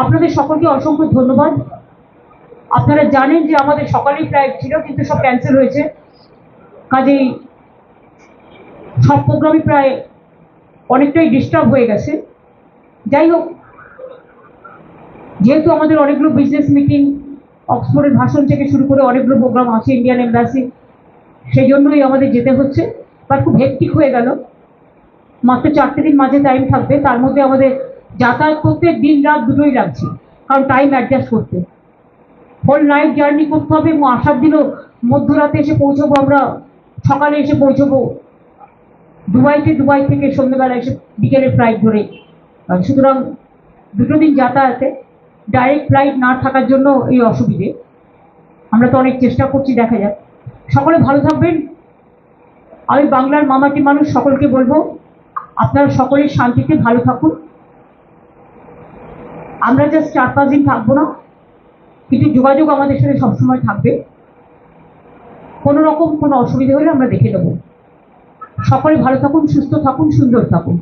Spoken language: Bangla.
আপনাদের সকলকে অসংখ্য ধন্যবাদ। আপনারা জানেন যে আমাদের সকালেই ফ্লাইট ছিল, কিন্তু সব ক্যান্সেল হয়েছে, কাজেই সব প্রোগ্রামই প্রায় অনেকটাই ডিস্টার্ব হয়ে গেছে। যাই হোক, যেহেতু আমাদের অনেকগুলো বিজনেস মিটিং, অক্সফোর্ডের ভাষণ থেকে শুরু করে অনেকগুলো প্রোগ্রাম আছে, ইন্ডিয়ান এম্বাসি, সেই জন্যই আমাদের যেতে হচ্ছে। বাট খুব হেক্টিক হয়ে গেল। মাত্র 4টে দিন মাঝে টাইম থাকবে, তার মধ্যে আমাদের যাতায়াত করতে দিন রাত দুটোই লাগছে, কারণ টাইম অ্যাডজাস্ট করতে হোল নাইট জার্নি করতে হবে, এবং আসার দিনও মধ্যরাতে এসে পৌঁছবো, আমরা সকালে এসে পৌঁছবো দুবাই থেকে সন্ধ্যেবেলা এসে বিকেলের ফ্লাইট ধরে। সুতরাং 2 দিন যাতায়াতে ডাইরেক্ট ফ্লাইট না থাকার জন্য এই অসুবিধে। আমরা তো অনেক চেষ্টা করছি, দেখা যাক। সকলে ভালো থাকবেন। আমি বাংলার মামাটি মানুষ সকলকে বলবো, আপনারা সকলে শান্তিতে ভালো থাকুন। আমরা জাস্ট 4-5 দিন থাকবো না, কিন্তু যোগাযোগ আমাদের সাথে সবসময় থাকবে। কোনো রকম কোনো অসুবিধা হলে আমরা দেখে নেব। সকলে ভালো থাকুন, সুস্থ থাকুন, সুন্দর থাকুন।